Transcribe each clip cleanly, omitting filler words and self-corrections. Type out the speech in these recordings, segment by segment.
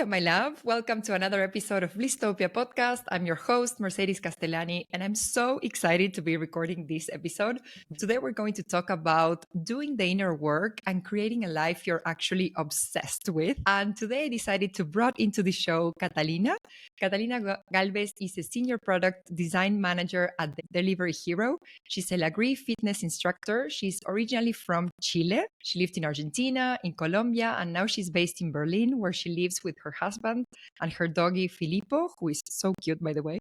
Hello, my love. Welcome to another episode of Blisstopia podcast. I'm your host, Mercedes Castellani, and I'm so excited to be recording this episode. Today, we're going to talk about doing the inner work and creating a life you're actually obsessed with. And today, I decided to bring into the show Catalina. Catalina Galvez is a senior product design manager at the Delivery Hero. She's a Lagree Fitness Instructor. She's originally from Chile. She lived in Argentina, in Colombia, and now she's based in Berlin, where she lives with her husband and her doggy Filippo, who is so cute, by the way.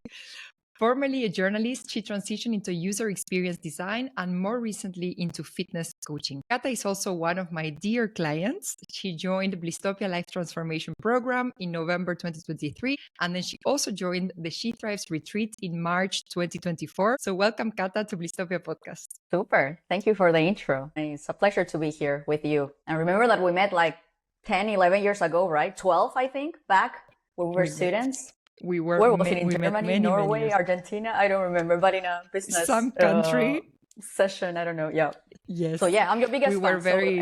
Formerly a journalist, she transitioned into user experience design and more recently into fitness coaching. Cata is also one of my dear clients. She joined the Blisstopia Life Transformation Program in November 2023, and then she also joined the SheThrives Retreat in March 2024. So welcome, Cata, to Blisstopia Podcast. Super. Thank you for the intro. It's a pleasure to be here with you. And remember that we met like 10, 11 years ago, right? 12, I think, back when we were students. Where was it? In Germany, Norway, Argentina? I don't remember, but in a business some country session. I don't know. Yeah. Yes. So yeah, I'm your biggest fan. Very...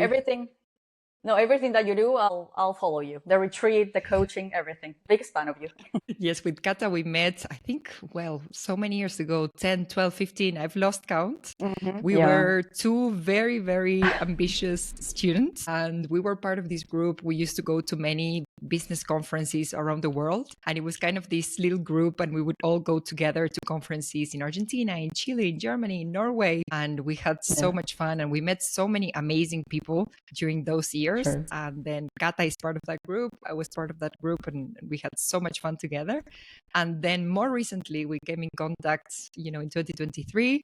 So everything that you do, I'll follow you. The retreat, the coaching, everything. Biggest fan of you. Yes, with Cata we met, I think, so many years ago, 10, 12, 15, I've lost count. We were two very, very ambitious students, and we were part of this group. We used to go to many business conferences around the world, and it was kind of this little group, and we would all go together to conferences in Argentina, in Chile, in Germany, in Norway, and we had so much fun, and we met so many amazing people during those years. Sure. And then Cata is part of that group. I was part of that group, and we had so much fun together. And then more recently, we came in contact, in 2023,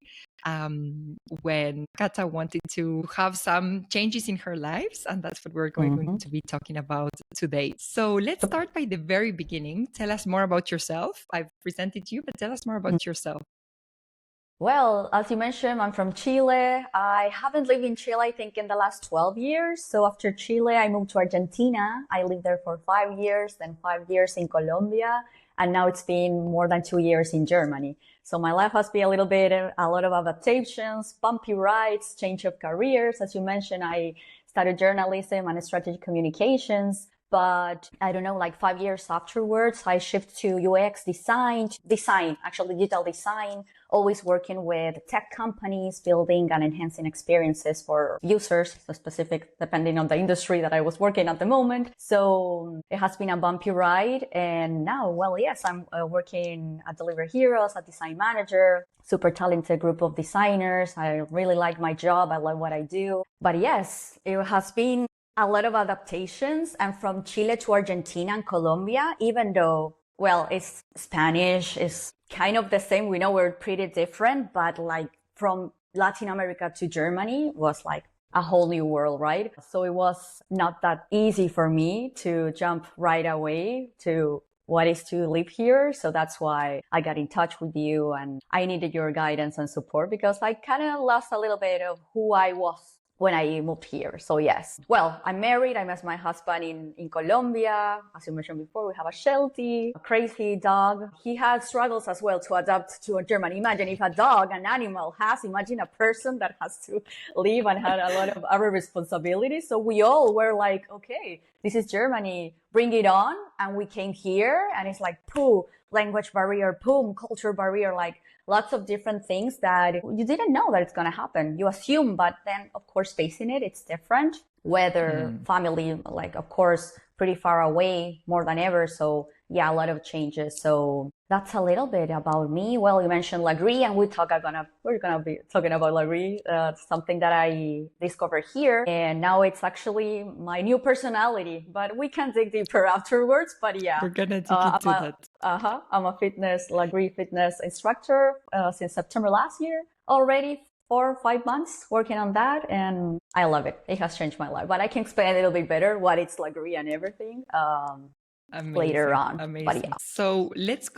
when Cata wanted to have some changes in her lives. And that's what we're going to be talking about today. So let's start by the very beginning. Tell us more about yourself. I've presented you, but tell us more about yourself. Well, as you mentioned, I'm from Chile. I haven't lived in Chile, I think, in the last 12 years. So after Chile, I moved to Argentina. I lived there for 5 years, then 5 years in Colombia. And now it's been more than 2 years in Germany. So my life has been a lot of adaptations, bumpy rides, change of careers. As you mentioned, I studied journalism and strategic communications. But I don't know, like 5 years afterwards, I shifted to UX design, digital design, always working with tech companies, building and enhancing experiences for users, so specific depending on the industry that I was working at the moment. So it has been a bumpy ride. And now, yes, I'm working at Delivery Hero as a design manager, super talented group of designers. I really like my job. I love what I do. But yes, it has been a lot of adaptations, and from Chile to Argentina and Colombia, even though, it's Spanish, it's kind of the same. We know we're pretty different, but like from Latin America to Germany was like a whole new world, right? So it was not that easy for me to jump right away to what is to live here. So that's why I got in touch with you, and I needed your guidance and support because I kind of lost a little bit of who I was when I moved here. So yes. I'm married. I met my husband in Colombia. As you mentioned before, we have a Sheltie, a crazy dog. He had struggles as well to adapt to Germany. Imagine if a dog, an animal imagine a person that has to live and had a lot of other responsibilities. So we all were like, okay, this is Germany, bring it on. And we came here and it's like, language barrier, culture barrier, like lots of different things that you didn't know that it's going to happen. You assume, but then of course facing it, it's different. Whether family, like of course, pretty far away more than ever. So yeah, a lot of changes. So that's a little bit about me. Well, you mentioned Lagree, and we're gonna be talking about Lagree, something that I discovered here, and now it's actually my new personality. But we can dig deeper afterwards. But yeah, we're gonna dig into that. I'm a Lagree Fitness Instructor since September last year already. 4 or 5 months working on that, and I love it. It has changed my life. But I can explain a little bit better what it's Lagree and everything. Later on. Amazing. But yeah. So let's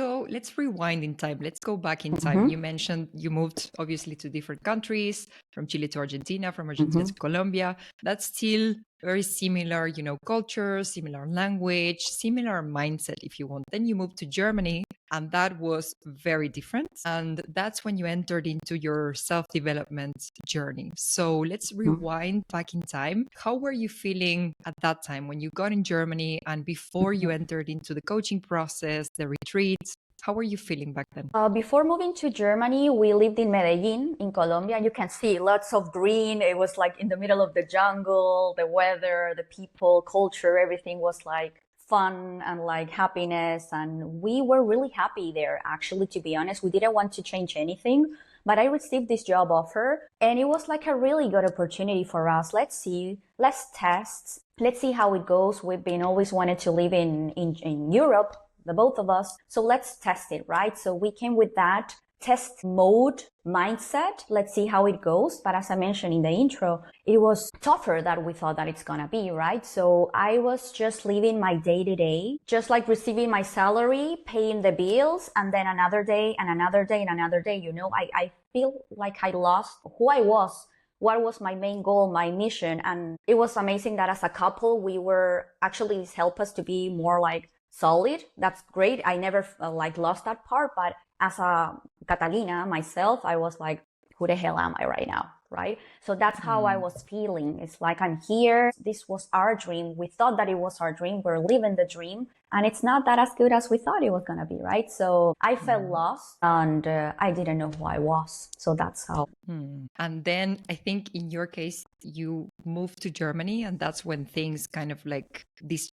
rewind in time. Let's go back in time. You mentioned you moved obviously to different countries, from Chile to Argentina, from Argentina to Colombia. That's still very similar, culture, similar language, similar mindset if you want. Then you moved to Germany, And that was very different. And that's when you entered into your self-development journey. So let's rewind back in time. How were you feeling at that time when you got in Germany and before you entered into the coaching process, the retreats? How were you feeling back then? Before moving to Germany, we lived in Medellin, in Colombia. You can see lots of green. It was like in the middle of the jungle, the weather, the people, culture, everything was like fun and like happiness. And we were really happy there, actually, to be honest. We didn't want to change anything, but I received this job offer and it was like a really good opportunity for us. Let's see, let's test, let's see how it goes. We've been always wanted to live in Europe, the both of us. So let's test it, right? So we came with that test mode mindset. Let's see how it goes. But as I mentioned in the intro, it was tougher than we thought that it's gonna be, right? So I was just living my day to day, just like receiving my salary, paying the bills, and then another day and another day and another day. You know, I feel like I lost who I was. What was my main goal, my mission? And it was amazing that as a couple, we were actually help us to be more like solid. That's great. I never lost that part, but as a Catalina myself, I was like, who the hell am I right now? Right? So that's how I was feeling. It's like, I'm here. This was our dream. We thought that it was our dream. We're living the dream. And it's not that as good as we thought it was going to be, right? So I felt lost and I didn't know who I was. So that's how. And then I think in your case, you moved to Germany and that's when things kind of like this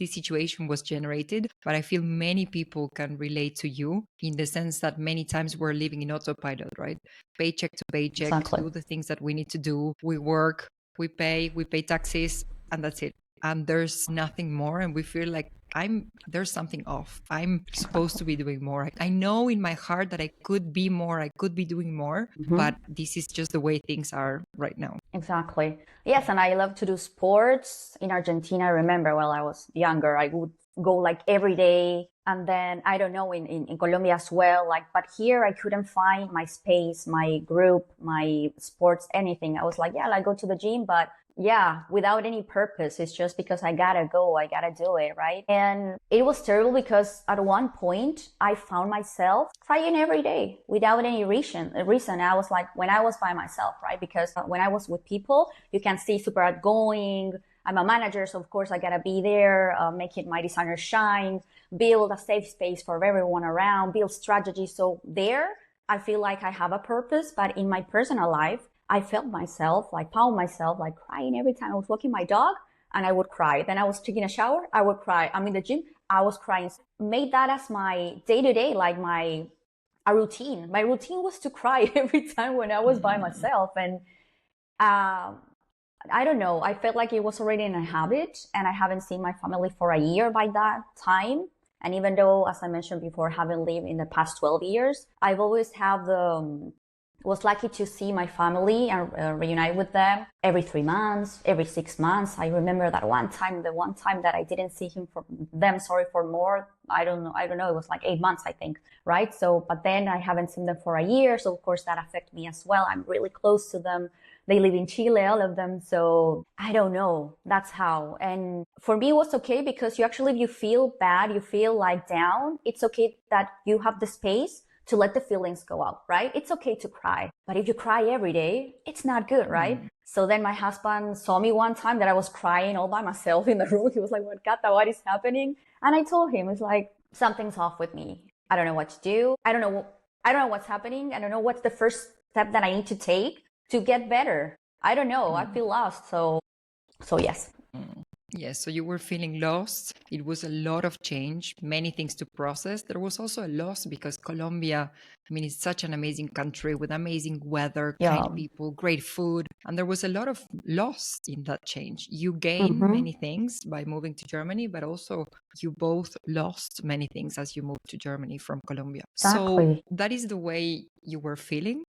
situation was generated. But I feel many people can relate to you in the sense that many times we're living in autopilot, right? Paycheck to paycheck, Exactly. do the things that we need to do. We work, we pay taxes, and that's it. And there's nothing more. And we feel like there's something off. I'm supposed to be doing more. I know in my heart that I could be more, I could be doing more, but this is just the way things are right now. Exactly. Yes, and I love to do sports. In Argentina, I remember while I was younger, I would go like every day. And then, I don't know, in Colombia as well, like, but here I couldn't find my space, my group, my sports, anything. I was like, yeah, I go to the gym, but yeah, without any purpose. It's just because I gotta go, I gotta do it, right? And it was terrible because at one point I found myself crying every day without any reason. I was like, when I was by myself, right? Because when I was with people, you can see super outgoing. I'm a manager, so of course I gotta be there, making my designers shine, build a safe space for everyone around, build strategy. So there, I feel like I have a purpose, but in my personal life, I felt myself, like found myself like crying every time I was walking my dog and I would cry. Then I was taking a shower, I would cry. I'm in the gym, I was crying. Made that as my day to day, like a routine. My routine was to cry every time when I was by myself. And I don't know, I felt like it was already in a habit and I haven't seen my family for a year by that time. And even though, as I mentioned before, haven't lived in the past 12 years, I've always was lucky to see my family and reunite with them every 3 months, every 6 months. I remember that the one time that I didn't see them for more, I don't know, it was like 8 months, I think, right? So, but then I haven't seen them for a year. So of course that affected me as well. I'm really close to them. They live in Chile, all of them. So I don't know. That's how. And for me, it was okay because if you feel bad, you feel like down, it's okay that you have the space to let the feelings go out, right? It's okay to cry. But if you cry every day, it's not good, right? So then my husband saw me one time that I was crying all by myself in the room. He was like, "What, Cata, what is happening?" And I told him, it's like, something's off with me. I don't know what to do. I don't know what's happening. I don't know what's the first step that I need to take to get better. I don't know. I feel lost. So yes. Yes, so you were feeling lost. It was a lot of change, many things to process. There was also a loss because Colombia, I mean, it's such an amazing country with amazing weather, Yeah. kind people, great food. And there was a lot of loss in that change. You gained many things by moving to Germany, but also you both lost many things as you moved to Germany from Colombia. Exactly. So that is the way you were feeling.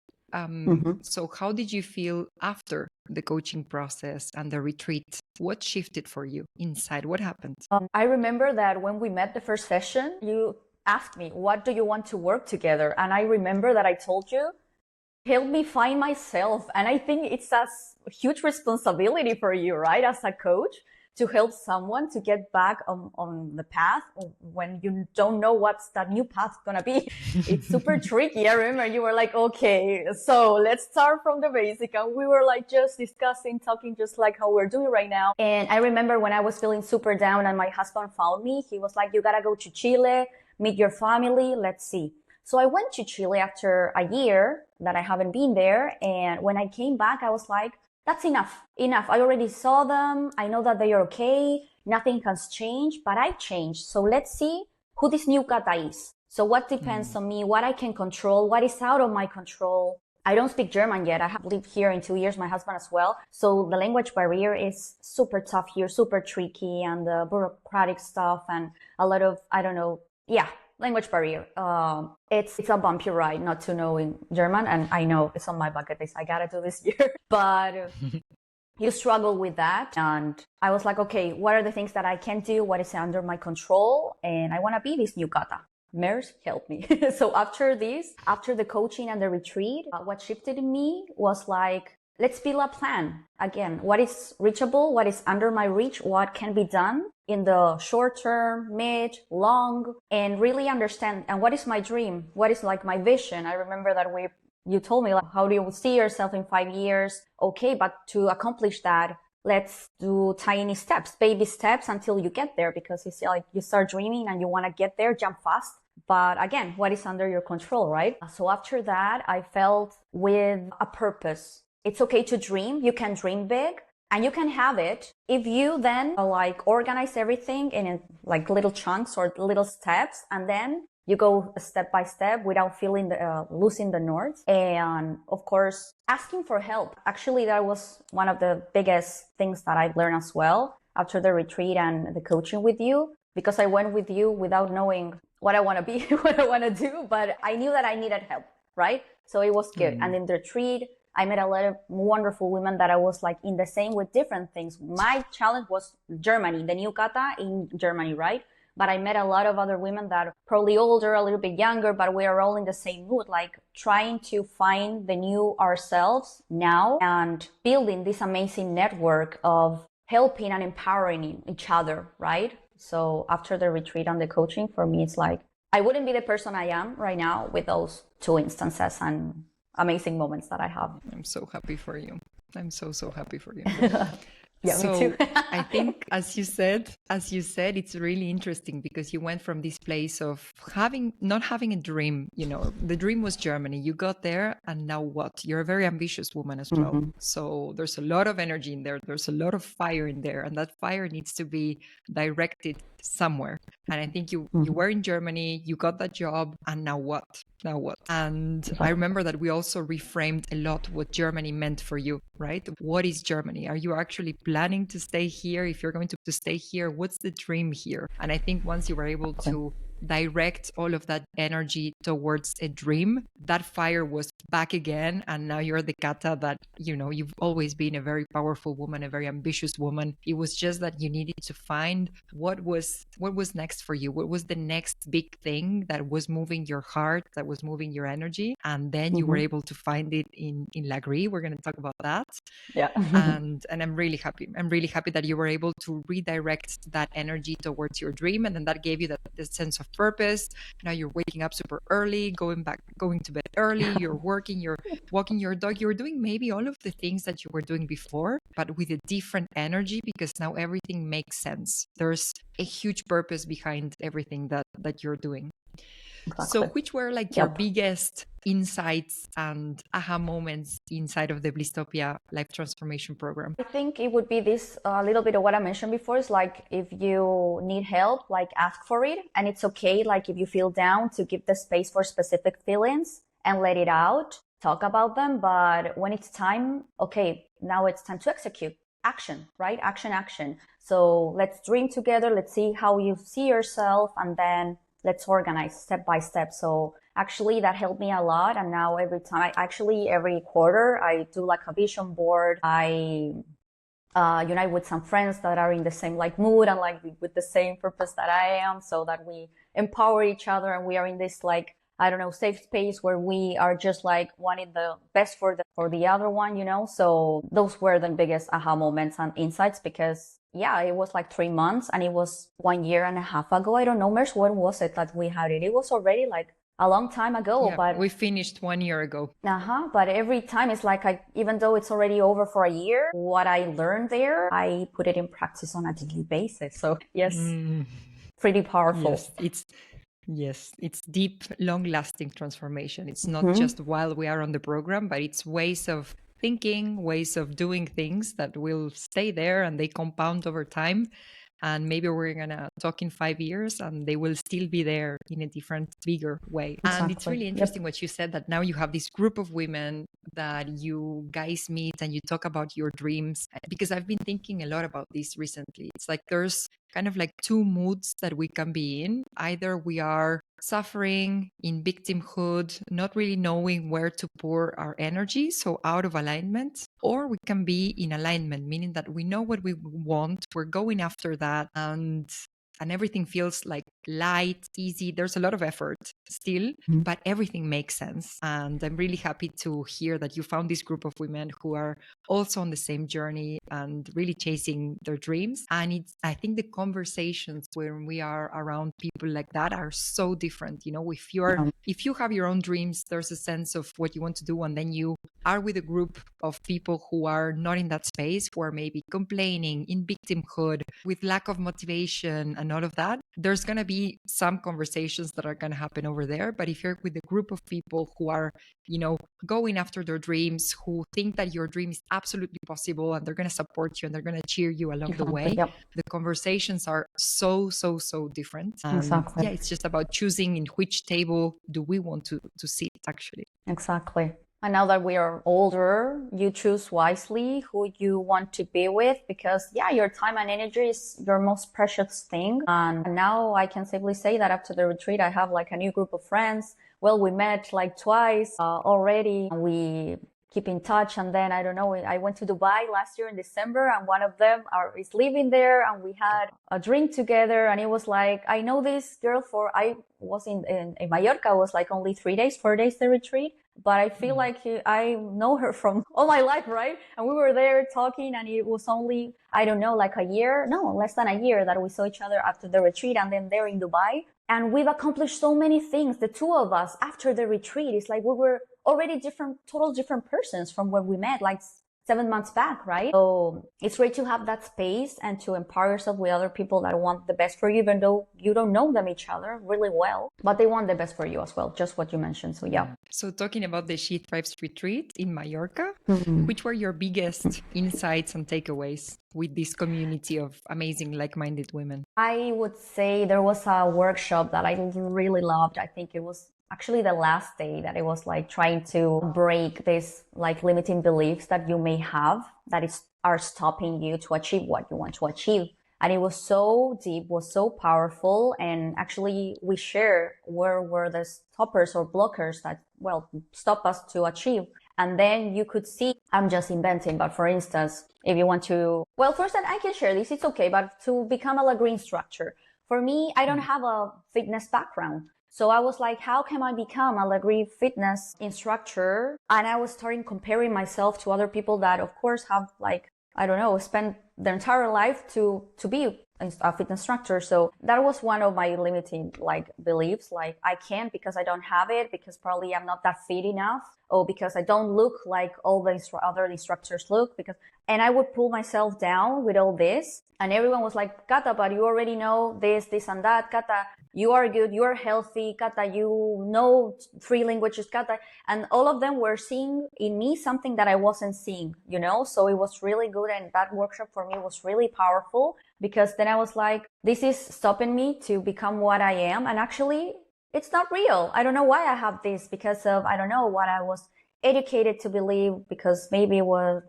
So how did you feel after the coaching process and the retreat? What shifted for you inside? What happened? I remember that when we met the first session, you asked me, what do you want to work together? And I remember that I told you, help me find myself. And I think it's a huge responsibility for you, right? As a coach, to help someone to get back on the path when you don't know what's that new path gonna be. It's super tricky. I remember you were like, okay, so let's start from the basic. And we were like just discussing, talking just like how we're doing right now. And I remember when I was feeling super down and my husband found me, he was like, you gotta go to Chile, meet your family, let's see. So I went to Chile after a year that I haven't been there. And when I came back, I was like, that's enough. I already saw them. I know that they are okay. Nothing has changed, but I changed. So let's see who this new Cata is. So what depends on me, what I can control, what is out of my control. I don't speak German yet. I have lived here in 2 years, my husband as well. So the language barrier is super tough here, super tricky, and the bureaucratic stuff and a lot of, language barrier. It's a bumpy ride not to know in German, and I know it's on my bucket list. I gotta do this year, but you struggle with that. And I was like, okay, what are the things that I can do? What is under my control? And I want to be this new Cata. Mers, help me. So after the coaching and the retreat, what shifted in me was like, let's build a plan. Again, what is reachable? What is under my reach? What can be done in the short term, mid, long, and really understand. And what is my dream? What is like my vision? I remember that you told me, like, how do you see yourself in 5 years? Okay, but to accomplish that, let's do tiny steps, baby steps until you get there, because you see, like, you start dreaming and you want to get there, jump fast. But again, what is under your control, right? So after that, I felt with a purpose. It's okay to dream. You can dream big and you can have it if you then like organize everything in like little chunks or little steps, and then you go step by step without feeling losing the north. And of course, asking for help. Actually, that was one of the biggest things that I've learned as well after the retreat and the coaching with you, because I went with you without knowing what I want to be, what I want to do, but I knew that I needed help, right? So it was good. And in the retreat, I met a lot of wonderful women that I was like in the same with different things. My challenge was Germany, the new Cata in Germany, right? But I met a lot of other women that are probably older, a little bit younger, but we are all in the same mood, like trying to find the new ourselves now and building this amazing network of helping and empowering each other, right? So after the retreat and the coaching, for me, it's like, I wouldn't be the person I am right now with those two instances and amazing moments that I have. I'm so happy for you. I'm so happy for you. Yeah, so me too. I think, as you said, it's really interesting because you went from this place of not having a dream. You know, the dream was Germany. You got there, and now what? You're a very ambitious woman as well. So there's a lot of energy in there. There's a lot of fire in there, and that fire needs to be directed somewhere. And I think you were in Germany, you got that job, and now what? And I remember that we also reframed a lot what Germany meant for you, right? What is Germany? Are you actually planning to stay here? If you're going to stay here, what's the dream here? And I think once you were able to direct all of that energy towards a dream, that fire was back again. And now you're the Cata that, you know, you've always been a very powerful woman, a very ambitious woman. It was just that you needed to find what was next for you. What was the next big thing that was moving your heart, that was moving your energy. And then you were able to find it in Lagree. We're going to talk about that. Yeah. and I'm really happy. I'm really happy that you were able to redirect that energy towards your dream. And then that gave you the sense of purpose. Now you're waking up super early, going to bed early, you're working, you're walking your dog, you're doing maybe all of the things that you were doing before, but with a different energy, because now everything makes sense. There's a huge purpose behind everything that you're doing. Exactly. So which were like your biggest insights and aha moments inside of the Blisstopia Life Transformation Program? I think it would be this a little bit of what I mentioned before. Is like, if you need help, like ask for it. And it's okay, like if you feel down, to give the space for specific feelings and let it out, talk about them. But when it's time, okay, now it's time to execute. Action, right? Action. So let's dream together. Let's see how you see yourself, and then let's organize step by step. So actually that helped me a lot. And now every quarter I do like a vision board. I unite with some friends that are in the same like mood and like with the same purpose that I am, so that we empower each other and we are in this like, I don't know, safe space where we are just like wanting the best for the other one, you know? So those were the biggest aha moments and insights, because yeah, it was like 3 months, and it was 1.5 years ago. I don't know, Merce, when was it that we had it? It was already like a long time ago, Yeah, but we finished 1 year ago. but every time it's like even though it's already over for a year, what I learned there, I put it in practice on a daily basis. So yes, pretty powerful. It's deep, long-lasting transformation. It's not Mhm. just while we are on the program, but it's ways of thinking, ways of doing things that will stay there and they compound over time. And maybe we're gonna talk in 5 years and they will still be there in a different, bigger way. And it's Exactly. really interesting what you said, that now you have this group of women that you guys meet and you talk about your dreams. Because I've been thinking a lot about this recently. It's like there's kind of like two moods that we can be in. Either we are suffering in victimhood, not really knowing where to pour our energy, so out of alignment, or we can be in alignment, meaning that we know what we want, we're going after that, and everything feels like light, easy. There's a lot of effort still, but everything makes sense. And I'm really happy to hear that you found this group of women who are also on the same journey and really chasing their dreams. And I think the conversations when we are around people like that are so different. If you have your own dreams, there's a sense of what you want to do, and then you are with a group of people who are not in that space, who are maybe complaining, in victimhood, with lack of motivation and all of that. There's going to be some conversations that are going to happen over there. But if you're with a group of people who are, going after their dreams, who think that your dream is absolutely possible, and they're going to support you and they're going to cheer you along the way, the conversations are so, so, so different. Exactly. Yeah, it's just about choosing in which table do we want to sit, actually. Exactly. And now that we are older, you choose wisely who you want to be with, because your time and energy is your most precious thing. And now I can safely say that after the retreat, I have like a new group of friends. Well, we met like twice already. We keep in touch. And then, I don't know, I went to Dubai last year in December, and one of them is living there, and we had a drink together. And it was like, I know this girl I was in Mallorca. It was like only 4 days the retreat. But I feel like I know her from all my life, right? And we were there talking, and it was only, I don't know, like less than a year that we saw each other after the retreat, and then there in Dubai. And we've accomplished so many things, the two of us, after the retreat. It's like we were already total different persons from when we met, like 7 months back, right? So it's great to have that space and to empower yourself with other people that want the best for you, even though you don't know them each other really well, but they want the best for you as well, just what you mentioned. So yeah. So talking about the SheThrives Retreat in Mallorca, which were your biggest insights and takeaways with this community of amazing, like-minded women? I would say there was a workshop that I really loved. I think it was actually the last day, that it was like trying to break this like limiting beliefs that you may have that are stopping you to achieve what you want to achieve. And it was so deep, was so powerful. And actually we share where were the stoppers or blockers that, stop us to achieve. And then you could see, I'm just inventing, but for instance, if you want to, first, and I can share this, it's okay, but to become a Lagree instructor, for me, I don't have a fitness background. So I was like, how can I become a Lagree fitness instructor? And I was starting comparing myself to other people that, of course, have spent their entire life to be a fitness instructor. So that was one of my limiting beliefs. Like, I can't because I don't have it, because probably I'm not that fit enough, or because I don't look like all the other instructors look, and I would pull myself down with all this. And everyone was like, Cata, but you already know this and that. Cata, you are good. You are healthy. Cata, you know 3 languages. Cata. And all of them were seeing in me something that I wasn't seeing, So it was really good. And that workshop for me was really powerful, because then I was like, this is stopping me to become what I am. And actually, it's not real. I don't know why I have this, because of, I don't know, what I was educated to believe, because maybe it was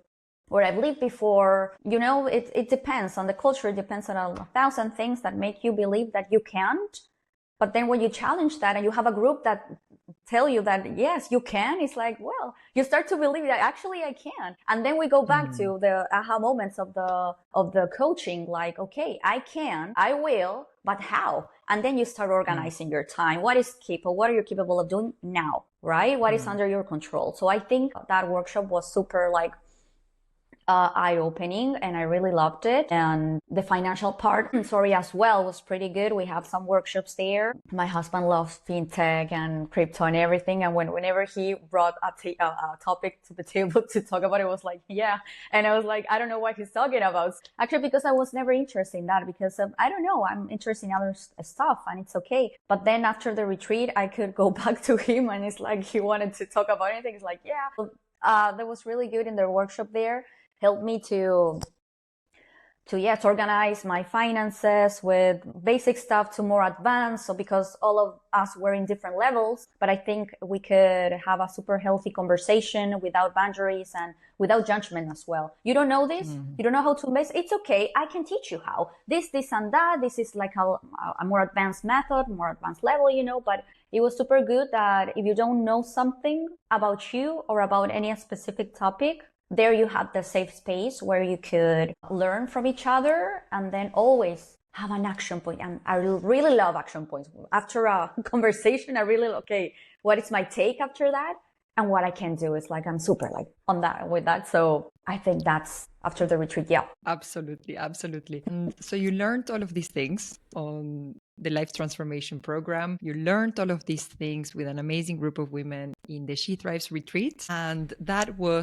where I've lived before. It depends on the culture. It depends on 1,000 things that make you believe that you can't. But then when you challenge that and you have a group that tell you that, yes, you can, it's like, you start to believe that actually I can. And then we go back to the aha moments of the coaching, like, okay, I can, I will, but how? And then you start organizing your time. What are you capable of doing now, right? What is under your control? So I think that workshop was super eye-opening, and I really loved it. And the financial part, sorry, as well, was pretty good. We have some workshops there. My husband loves fintech and crypto and everything. And whenever he brought a topic to the table to talk about, it was like, yeah. And I was like, I don't know what he's talking about. Actually, because I was never interested in that, because I don't know, I'm interested in other stuff, and it's okay. But then after the retreat, I could go back to him, and it's like he wanted to talk about anything. It's like, yeah. That was really good in their workshop there. Helped me to organize my finances with basic stuff to more advanced. So because all of us were in different levels, but I think we could have a super healthy conversation without boundaries and without judgment as well. You don't know this, you don't know how to invest. It's okay. I can teach you how. This, and that. This is like a more advanced method, more advanced level, but it was super good that if you don't know something about you or about any specific topic, there you had the safe space where you could learn from each other and then always have an action point. And I really love action points. After a conversation, okay, what is my take after that? And what I can do is like, I'm super like on that with that. So I think that's after the retreat. Yeah. Absolutely. So you learned all of these things on the Life Transformation Program. You learned all of these things with an amazing group of women in the SheThrives Retreat. And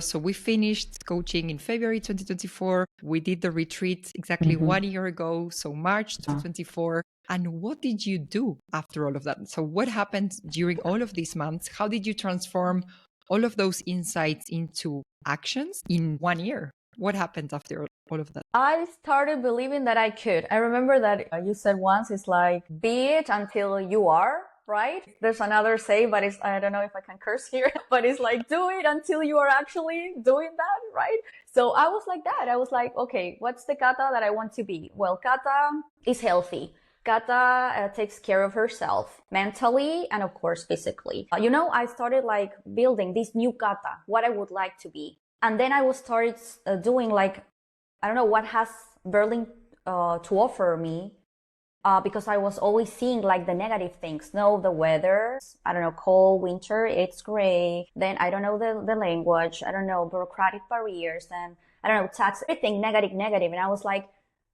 so we finished coaching in February 2024. We did the retreat exactly 1 year ago. So March 2024. And what did you do after all of that? So what happened during all of these months? How did you transform all of those insights into actions in 1 year? What happened after all of that? I started believing that I could. I remember that you said once, it's like, be it until you are, right? There's another say, but I don't know if I can curse here, but it's like, do it until you are actually doing that, right? So I was like that. I was like, okay, what's the Cata that I want to be? Well, Cata is healthy. Cata takes care of herself mentally and of course physically. I started like building this new Cata, what I would like to be. And then I started doing like, I don't know what has Berlin to offer me, because I was always seeing like the negative things. No, the weather, I don't know, cold winter, it's gray. Then I don't know the language, I don't know, bureaucratic barriers, and I don't know, tax, everything negative. And I was like,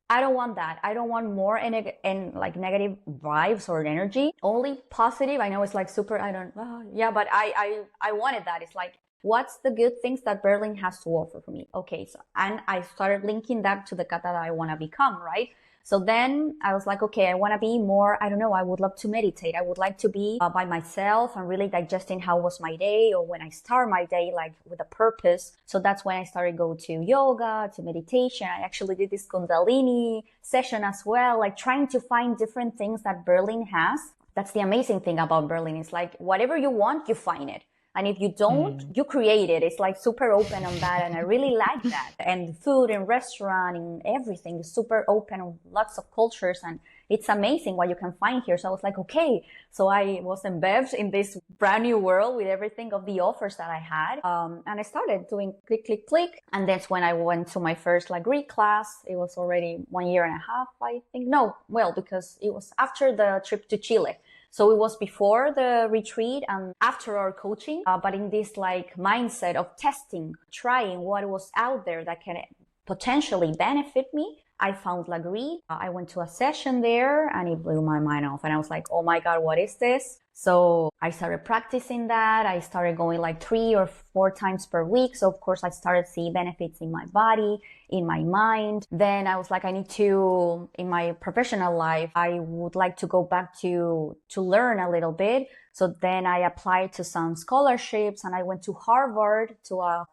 I don't want that. I don't want more and like negative vibes or energy. Only positive. I know it's like super, but I wanted that. It's like, what's the good things that Berlin has to offer for me? Okay, so, and I started linking that to the Cata that I want to become, right? So then I was like, okay, I want to be more, I don't know, I would love to meditate. I would like to be by myself and really digesting how was my day, or when I start my day, like with a purpose. So that's when I started go to yoga, to meditation. I actually did this Kundalini session as well, like trying to find different things that Berlin has. That's the amazing thing about Berlin. It's like whatever you want, you find it. And if you don't, you create it. It's like super open on that. And I really like that. And food and restaurant and everything is super open on lots of cultures. And it's amazing what you can find here. So I was like, okay. So I was embedded in this brand new world with everything of the offers that I had. And I started doing click. And that's when I went to my first Lagree class. It was already 1 year and a half, I think. No, well, because it was after the trip to Chile. So it was before the retreat and after our coaching, but in this like mindset of testing, trying what was out there that can potentially benefit me. I found Lagree. I went to a session there and it blew my mind off. And I was like, oh my God, what is this? So I started practicing that. I started going like 3 or 4 times per week. So of course I started seeing benefits in my body, in my mind. Then I was like, I need to, in my professional life, I would like to go back to learn a little bit. So then I applied to some scholarships and I went to Harvard to a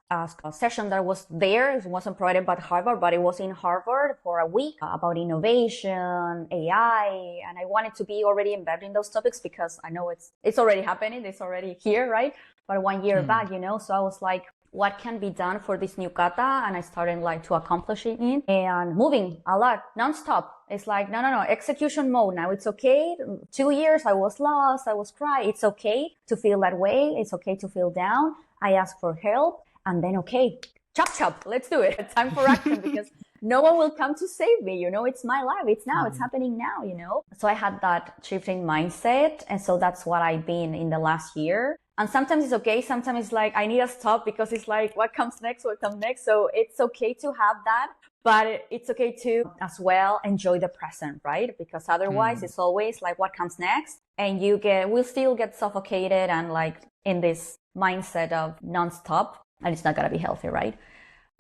session that was there. It wasn't provided by Harvard, but it was in Harvard for a week about innovation, AI. And I wanted to be already embedded in those topics because I know it's already happening. It's already here, right? But 1 year back, so I was like, what can be done for this new Cata? And I started like to accomplish it and moving a lot nonstop. It's like, no, execution mode. Now it's okay. 2 years, I was lost. I was crying. It's okay to feel that way. It's okay to feel down. I asked for help and then, okay, chop, let's do it. Time for action because no one will come to save me. It's my life. It's now. It's happening now, So I had that shifting mindset. And so that's what I've been in the last year. And sometimes it's okay. Sometimes it's like, I need to stop because it's like, what comes next? What comes next? So it's okay to have that, but it's okay to as well enjoy the present, right? Because otherwise it's always like, what comes next? And we'll still get suffocated and like in this mindset of nonstop, and it's not going to be healthy, right?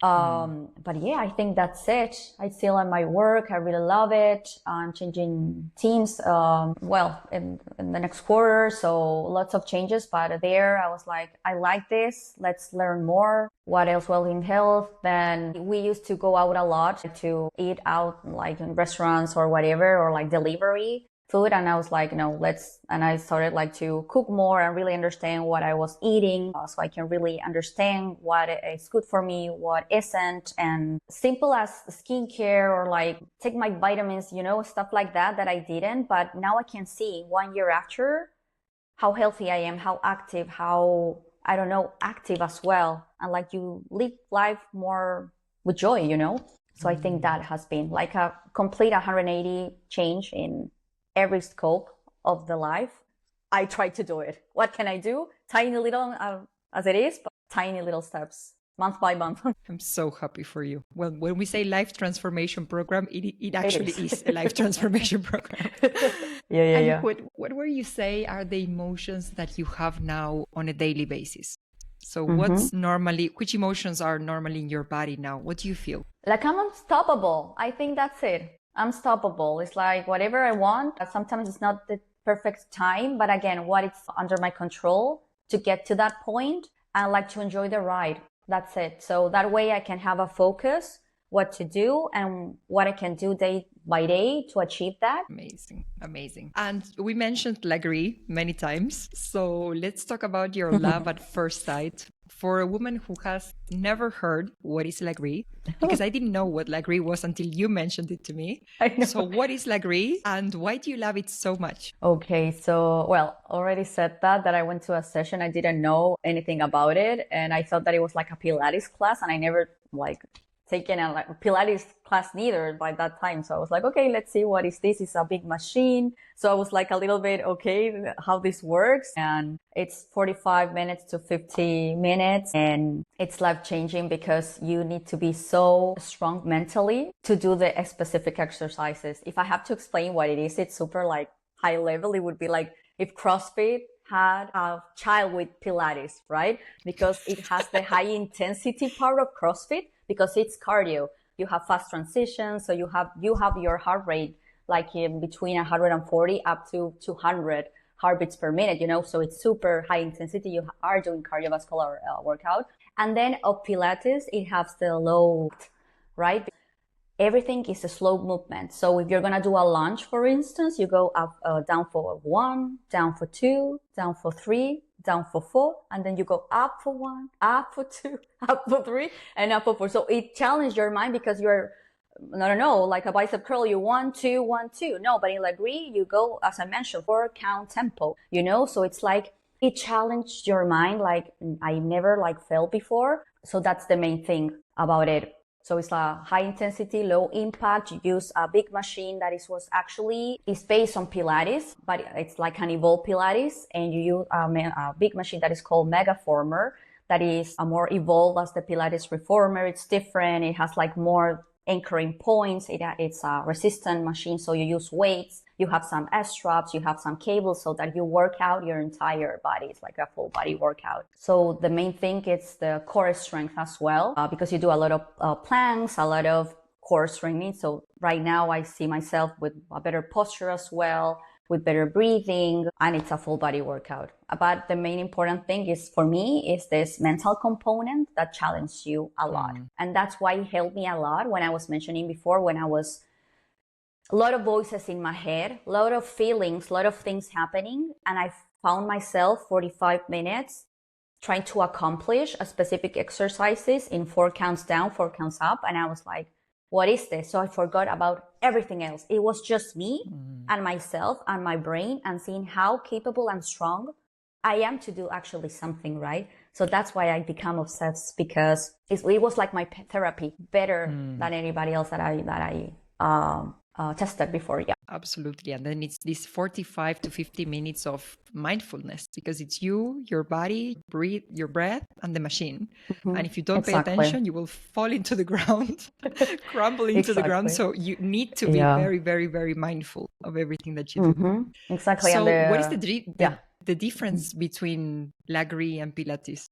But yeah, I think that's it. I still on my work. I really love it. I'm changing teams, in the next quarter. So lots of changes, but there I was like, I like this. Let's learn more. What else? Well, in health, then we used to go out a lot to eat out like in restaurants or whatever, or like delivery food. And I was like, and I started like to cook more and really understand what I was eating, so I can really understand what is good for me, what isn't, and simple as skincare or like take my vitamins, stuff like that I didn't. But now I can see 1 year after how healthy I am, how active, active as well. And like you live life more with joy, So I think that has been like a complete 180 change in every scope of the life. I try to do it. What can I do? Tiny little, as it is, but tiny little steps, month by month. I'm so happy for you. Well, when we say life transformation program, it actually is a life transformation program. Yeah. What were you say are the emotions that you have now on a daily basis? So which emotions are normally in your body now? What do you feel? Like I'm unstoppable. I think that's it. Unstoppable. It's like whatever I want. Sometimes it's not the perfect time, but again, what it's under my control to get to that point. I like to enjoy the ride. That's it. So that way I can have a focus, what to do and what I can do day by day to achieve that. Amazing. And we mentioned Lagree many times. So let's talk about your love at first sight. For a woman who has never heard what is Lagree, because I didn't know what Lagree was until you mentioned it to me. I know. So what is Lagree and why do you love it so much? Okay, so, already said that I went to a session. I didn't know anything about it. And I thought that it was like a Pilates class, and I never taken a Pilates class neither by that time. So I was like, okay, let's see what is this. It's a big machine. So I was like a little bit, okay, how this works. And it's 45 minutes to 50 minutes. And it's life changing because you need to be so strong mentally to do the specific exercises. If I have to explain what it is, it's super like high level. It would be like if CrossFit had a child with Pilates, right? Because it has the high intensity part of CrossFit, because it's cardio. You have fast transitions, so you have your heart rate like in between 140 up to 200 heartbeats per minute, so it's super high intensity. You are doing cardiovascular workout. And then of Pilates, it has the low, right? Everything is a slow movement. So if you're going to do a lunge, for instance, you go up, down for 1, down for 2, down for 3, down for 4, and then you go up for 1, up for 2, up for 3, and up for 4. So it challenges your mind because you're, I don't know, like a bicep curl, you 1, 2, 1, 2. No, but in Lagree, you go, as I mentioned, 4 count tempo, so it's like, it challenged your mind like I never felt before. So that's the main thing about it. So it's a high intensity, low impact. You use a big machine that is based on Pilates, but it's like an evolved Pilates. And you use a big machine that is called Megaformer, that is a more evolved as the Pilates Reformer. It's different. It has more anchoring points. It's a resistant machine. So you use weights. You have some S-straps, you have some cables so that you work out your entire body. It's like a full body workout. So the main thing is the core strength as well, because you do a lot of planks, a lot of core strengthening. So right now I see myself with a better posture as well, with better breathing, and it's a full body workout. But the main important thing is for me is this mental component that challenges you a lot. And that's why it helped me a lot when I was mentioning before, when I was a lot of voices in my head, a lot of feelings, a lot of things happening. And I found myself 45 minutes trying to accomplish a specific exercises in 4 counts down, 4 counts up. And I was like, what is this? So I forgot about everything else. It was just me and myself and my brain, and seeing how capable and strong I am to do actually something, right? So that's why I become obsessed, because it was like my therapy, better than anybody else that I tested before. Yeah. Absolutely. And then it's this 45 to 50 minutes of mindfulness because it's you, your body, breathe, your breath, and the machine. And if you don't pay Exactly. attention, you will fall into the ground, crumble into the ground. Exactly. So you need to be Yeah. very, very, very mindful of everything that you do. Exactly. And So what is yeah. the difference between Lagree and Pilates?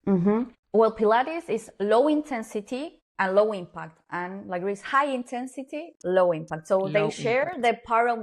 Well, Pilates is low intensity and low impact, and Lagree is high intensity, low impact. So they share the part of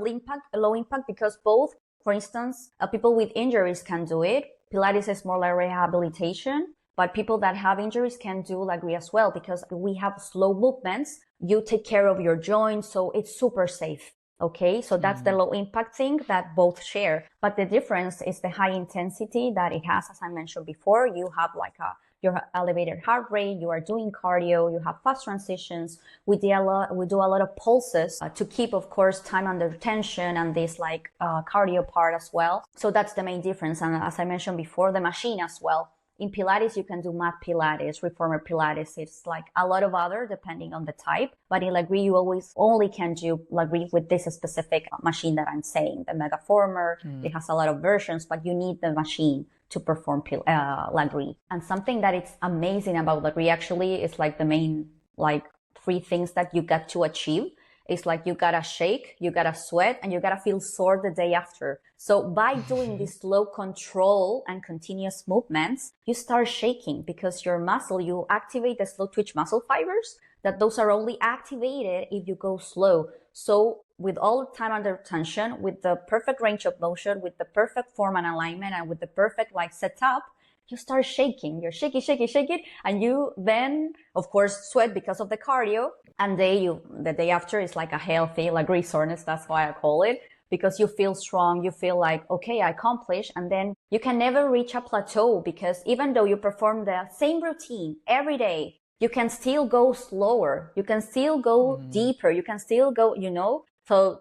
low impact because both, for instance, people with injuries can do it. Pilates is more like rehabilitation, but people that have injuries can do Lagree as well because we have slow movements. You take care of your joints, so it's super safe. Okay, so that's the low impact thing that both share. But the difference is the high intensity that it has, as I mentioned before. You have like your elevated heart rate, you are doing cardio, you have fast transitions. We do a lot of pulses to keep, of course, time under tension and this like cardio part as well. So that's the main difference. And as I mentioned before, the machine as well. In Pilates, you can do mat Pilates, reformer Pilates. It's like a lot of other depending on the type. But in Lagree, you always only can do Lagree with this specific machine that I'm saying, the Megaformer. It has a lot of versions, but you need the machine to perform Lagree. And something that is amazing about Lagree actually is like the main like 3 things that you got to achieve. It's like you gotta shake, you gotta sweat, and you gotta feel sore the day after. So by doing this slow control and continuous movements, you start shaking because your muscle, you activate the slow twitch muscle fibers, that those are only activated if you go slow. So with all the time under tension, with the perfect range of motion, with the perfect form and alignment, and with the perfect like setup, you start shaking. You're shaking, and you then, of course, sweat because of the cardio. And the day after is like a healthy, like resoreness. That's why I call it, because you feel strong. You feel like, okay, I accomplished. And then you can never reach a plateau because even though you perform the same routine every day, you can still go slower. You can still go deeper. You can still go, so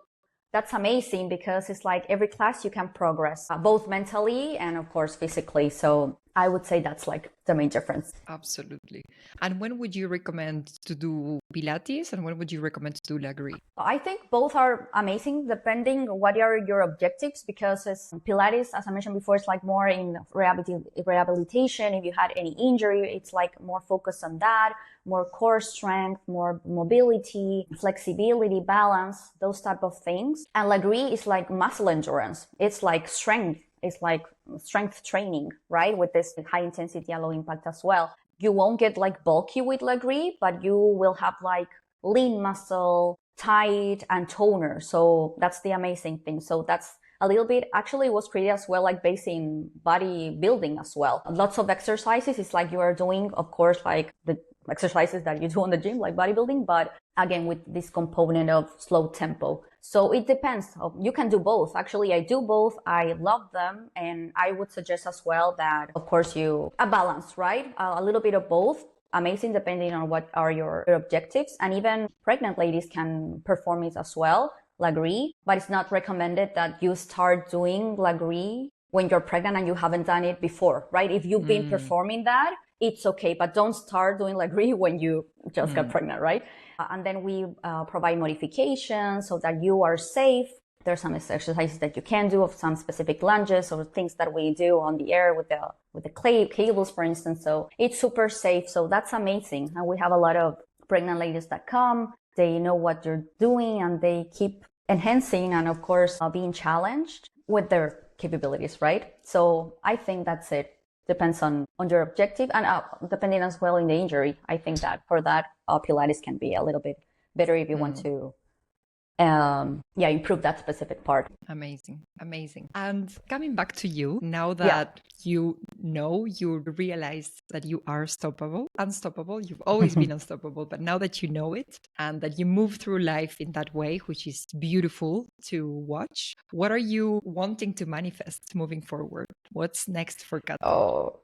that's amazing because it's like every class you can progress, both mentally and of course physically. So I would say that's like the main difference. Absolutely. And when would you recommend to do Pilates and when would you recommend to do Lagree? I think both are amazing depending what are your objectives, because Pilates, as I mentioned before, it's like more in rehabilitation. If you had any injury, it's like more focused on that, more core strength, more mobility, flexibility, balance, those type of things. And Lagree is like muscle endurance. It's like strength. It's like strength training, right? With this high intensity and low impact as well. You won't get like bulky with Lagree, but you will have like lean muscle, tight, and toner. So that's the amazing thing. So that's a little bit, actually it was created as well, like based in bodybuilding as well. Lots of exercises. It's like you are doing, of course, like the exercises that you do on the gym, like bodybuilding, but again, with this component of slow tempo. So it depends. You can do both. Actually, I do both. I love them. And I would suggest as well that, of course, a balance, right? A little bit of both. Amazing, depending on what are your objectives. And even pregnant ladies can perform it as well, Lagree. But it's not recommended that you start doing Lagree when you're pregnant and you haven't done it before, right? If you've been performing that, it's okay, but don't start doing Lagree when you just got pregnant, right? And then we provide modifications so that you are safe. There's some exercises that you can do of some specific lunges or things that we do on the air with the cables, for instance. So it's super safe. So that's amazing. And we have a lot of pregnant ladies that come. They know what they're doing and they keep enhancing and, of course, being challenged with their capabilities, right? So I think that's it. Depends on your objective and depending as well in the injury. I think that for that, Pilates can be a little bit better if you want to improve that specific part. Amazing. And coming back to you, now that you realize that you are unstoppable, you've always been unstoppable, but now that you know it and that you move through life in that way, which is beautiful to watch, what are you wanting to manifest moving forward? What's next for Cata? Oh,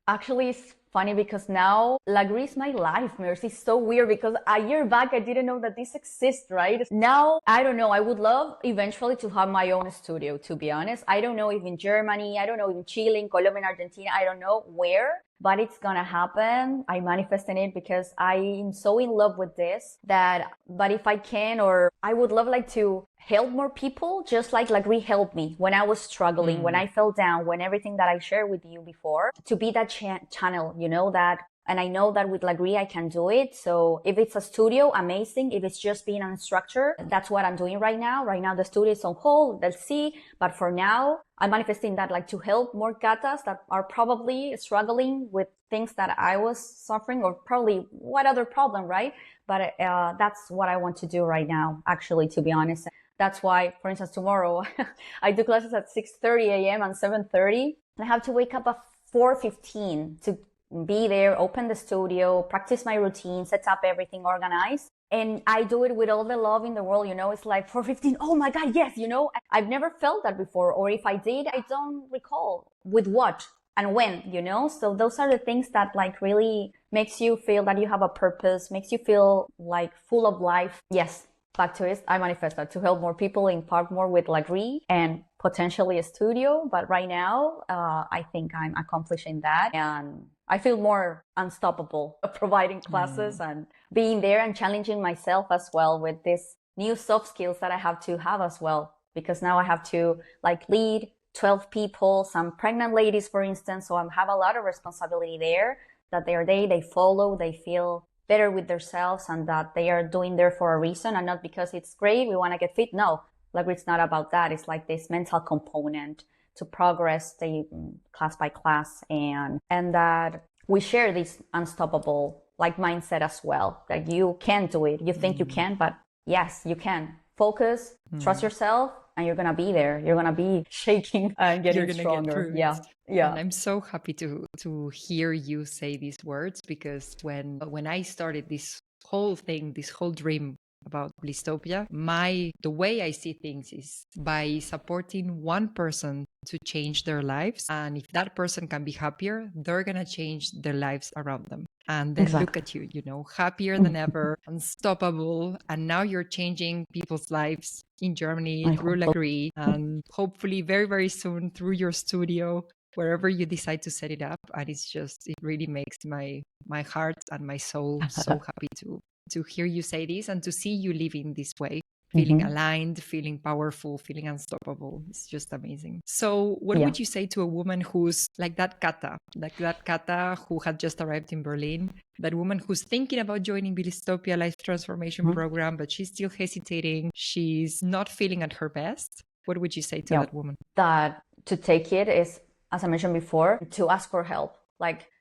actually, it's funny because now Lagree is my life, Mercy. It's so weird because a year back, I didn't know that this exists, right? Now, I don't know. I would love eventually to have my own studio, to be honest. I don't know if in Germany, I don't know if in Chile, in Colombia, in Argentina, I don't know where. but it's gonna happen. I manifested it because I'm so in love with this but if I can, or I would love like to help more people, just like Lagree helped me when I was struggling, when I fell down, when everything that I shared with you before, to be that channel, that. And I know that with Lagree, I can do it. So if it's a studio, amazing. If it's just being an instructor, that's what I'm doing right now. Right now, the studio is on hold. Let's see. But for now, I'm manifesting that like to help more Catas that are probably struggling with things that I was suffering, or probably what other problem, right? But that's what I want to do right now, actually, to be honest. That's why, for instance, tomorrow, I do classes at 6:30 a.m. and 7:30. And I have to wake up at 4:15 to be there, open the studio, practice my routine, set up everything, organized. And I do it with all the love in the world, it's like 4:15. Oh my God, yes, I've never felt that before. Or if I did, I don't recall with what and when, So those are the things that like really makes you feel that you have a purpose, makes you feel like full of life. Yes. Back to it, I manifest that to help more people, impact more with Lagree and potentially a studio. But right now, I think I'm accomplishing that. And I feel more unstoppable providing classes and being there and challenging myself as well with this new soft skills that I have to have as well. Because now I have to like lead 12 people, some pregnant ladies, for instance. So I have a lot of responsibility there, that they follow, they feel better with themselves, and that they are doing there for a reason and not because it's great, we want to get fit. No, like it's not about that. It's like this mental component to progress the class by class, and that we share this unstoppable like mindset as well, that you can do it. You think you can, but yes, you can. Focus, trust yourself, and you're gonna be there. You're gonna be shaking and getting stronger. Yeah. And I'm so happy to hear you say these words, because when I started this whole thing, this whole dream about Blisstopia, the way I see things is by supporting one person to change their lives. And if that person can be happier, they're gonna change their lives around them. And then look at you, happier than ever, unstoppable. And now you're changing people's lives in Germany through Lagree, and hopefully very, very soon through your studio, wherever you decide to set it up. And it really makes my heart and my soul so happy to hear you say this and to see you living this way, feeling aligned, feeling powerful, feeling unstoppable. It's just amazing. So what would you say to a woman who's like that Cata who had just arrived in Berlin, that woman who's thinking about joining Blisstopia Life Transformation Program, but she's still hesitating, she's not feeling at her best? What would you say to that woman? That to take it is, as I mentioned before, to ask for help.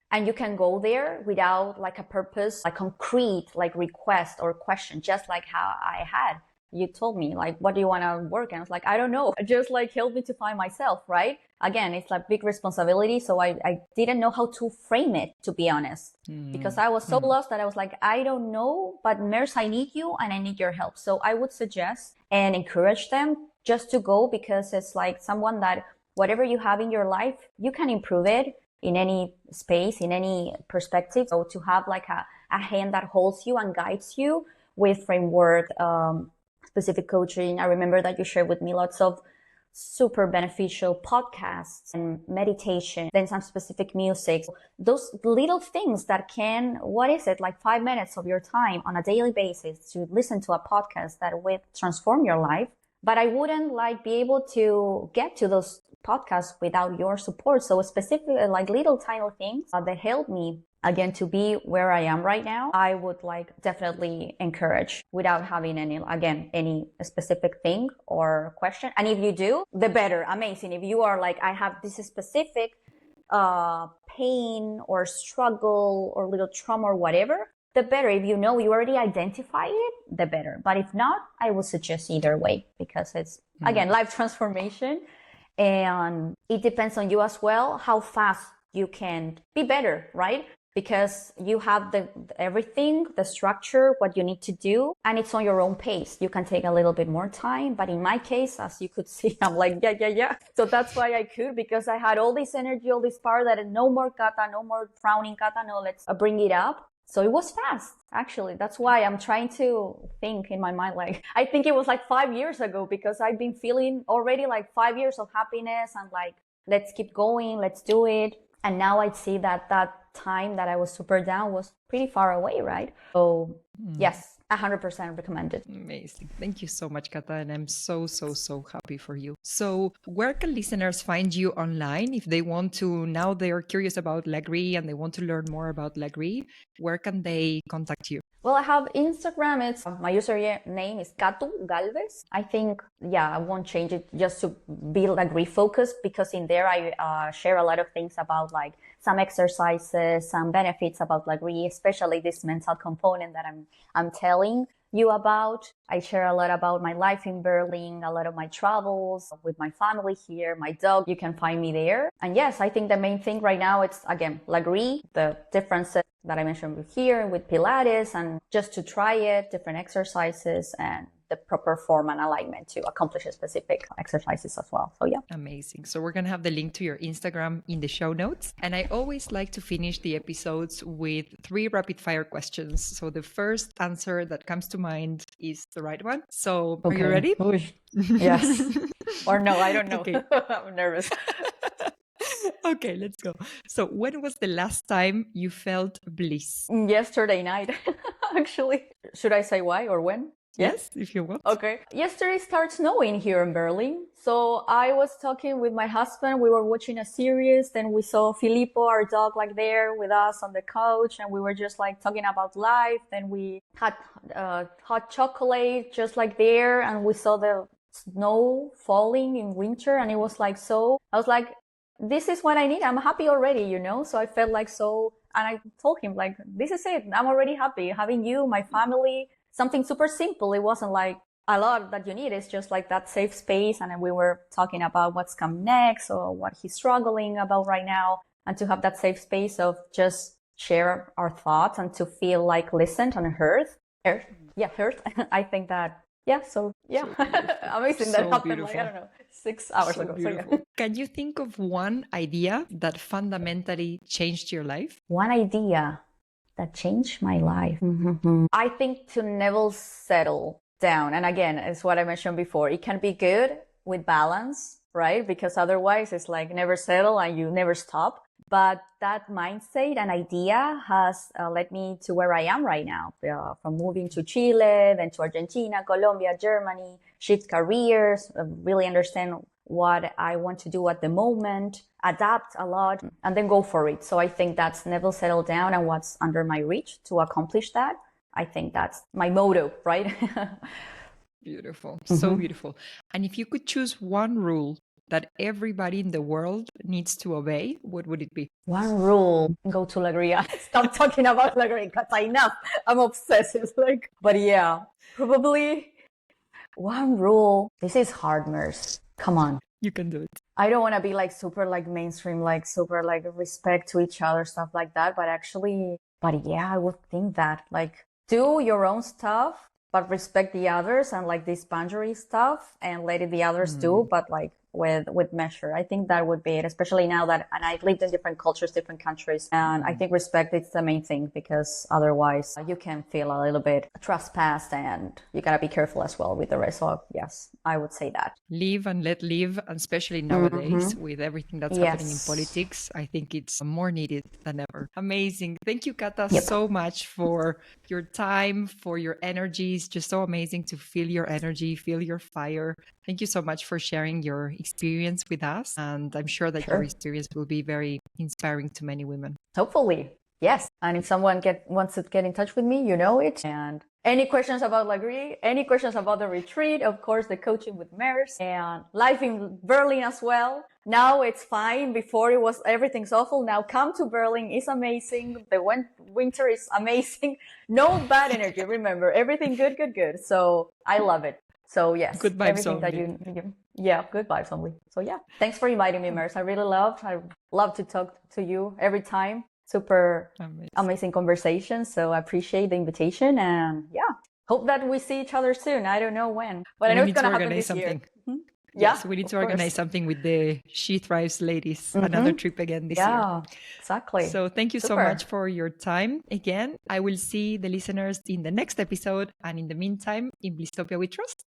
And you can go there without like a purpose, like concrete, like request or question, just like how I had. You told me, like, what do you want to work? And I was like, I don't know. Just like help me to find myself, right? Again, it's like big responsibility. So I didn't know how to frame it, to be honest, because I was so lost that I was like, I don't know, but nurse, I need you and I need your help. So I would suggest and encourage them just to go, because it's like someone that whatever you have in your life, you can improve it in any space, in any perspective. So to have like a hand that holds you and guides you with framework, specific coaching. I remember that you shared with me lots of super beneficial podcasts and meditation, then some specific music. Those little things that can, like 5 minutes of your time on a daily basis to listen to a podcast that will transform your life. But I wouldn't like be able to get to those podcasts without your support. So specifically like little tiny things that help me again to be where I am right now, I would like definitely encourage without having any specific thing or question. And if you do, the better. Amazing. If you are like, I have this specific pain or struggle or little trauma or whatever, the better. If you already identify it, the better. But if not, I would suggest either way, because it's again life transformation, and it depends on you as well how fast you can be better, right? Because you have everything, the structure, what you need to do, and it's on your own pace. You can take a little bit more time, but in my case, as you could see, I'm like, yeah. So that's why I could, because I had all this energy, all this power that no more Cata, no more frowning Cata, no, let's bring it up. So it was fast, actually. That's why I'm trying to think in my mind, like, I think it was like 5 years ago, because I've been feeling already like 5 years of happiness and like, let's keep going, let's do it. And now I see that time that I was super down was pretty far away, right? So yes, 100% recommended. Amazing. Thank you so much, Cata. And I'm so, so, so happy for you. So where can listeners find you online if they want to, now they are curious about Lagree and they want to learn more about Lagree, where can they contact you? Well, I have Instagram. It's my username is Catalina Galvez. I think, I won't change it just to be like refocused, because in there I share a lot of things about like some exercises, some benefits about Lagree, especially this mental component that I'm telling you about. I share a lot about my life in Berlin, a lot of my travels with my family here, my dog. You can find me there. And yes, I think the main thing right now, it's again, Lagree, the differences that I mentioned here with Pilates, and just to try it, different exercises and the proper form and alignment to accomplish specific exercises as well. So yeah. Amazing. So we're going to have the link to your Instagram in the show notes. And I always like to finish the episodes with 3 rapid fire questions. So the first answer that comes to mind is the right one. So are you ready? Yes. Or no, I don't know. Okay. I'm nervous. Okay, let's go. So when was the last time you felt bliss? Yesterday night, actually. Should I say why or when? Yes, if you want. Okay. Yesterday started snowing here in Berlin. So I was talking with my husband. We were watching a series. Then we saw Filippo, our dog, like there with us on the couch. And we were just like talking about life. Then we had hot chocolate just like there. And we saw the snow falling in winter. And it was like so, I was like, this is what I need. I'm happy already, you know? So I felt like so, and I told him like, this is it. I'm already happy having you, my family. Something super simple. It wasn't like a lot that you need. It's just like that safe space. And we were talking about what's come next or what he's struggling about right now. And to have that safe space of just share our thoughts and to feel like listened and heard. Heard. I think that, so amazing. That happened beautiful. like, I don't know, 6 hours ago. So, yeah. Can you think of one idea that fundamentally changed your life? One idea that changed my life. I think to never settle down. And again, it's what I mentioned before. It can be good with balance, right? Because otherwise it's like never settle and you never stop. But that mindset and idea has led me to where I am right now. From moving to Chile, then to Argentina, Colombia, Germany, shift careers, really understand what I want to do at the moment, adapt a lot, and then go for it. So I think that's never settle down and what's under my reach to accomplish that. I think that's my motto, right? Beautiful. So beautiful. And if you could choose one rule that everybody in the world needs to obey, what would it be? One rule, go to Lagree. Stop talking about Lagree, because enough. I'm obsessive. But yeah, probably one rule. This is hard, Mers. Come on. You can do it. I don't want to be like super like mainstream, like super like respect to each other, stuff like that. But yeah, I would think that like do your own stuff, but respect the others and like this boundary stuff and let it the others do, but like with measure. I think that would be it, especially now that, and I've lived in different cultures, different countries. And I think respect is the main thing, because otherwise you can feel a little bit trespassed and you gotta be careful as well with the rest. So yes, I would say that. Live and let live, and especially nowadays with everything that's happening in politics, I think it's more needed than ever. Amazing. Thank you, Cata, so much for your time, for your energy. It's just so amazing to feel your energy, feel your fire. Thank you so much for sharing your experience with us. And I'm sure that your experience will be very inspiring to many women. Hopefully. Yes. And if someone wants to get in touch with me, you know it. And any questions about Lagree, any questions about the retreat, of course, the coaching with Mers and life in Berlin as well. Now it's fine. Before it was everything's awful. Now come to Berlin. It's amazing. The winter is amazing. No bad energy. Remember, everything good. So I love it. So yes, good vibes everything only. that you good vibes only. So yeah, thanks for inviting me, Mers. I love to talk to you every time. Super amazing conversation. So I appreciate the invitation, and hope that we see each other soon. I don't know when, but I know it's going to happen this year. Yes, we need to organize something with the SheThrives ladies, another trip again this year. Yeah, exactly. So thank you so much for your time. Again, I will see the listeners in the next episode. And in the meantime, in Blisstopia we trust.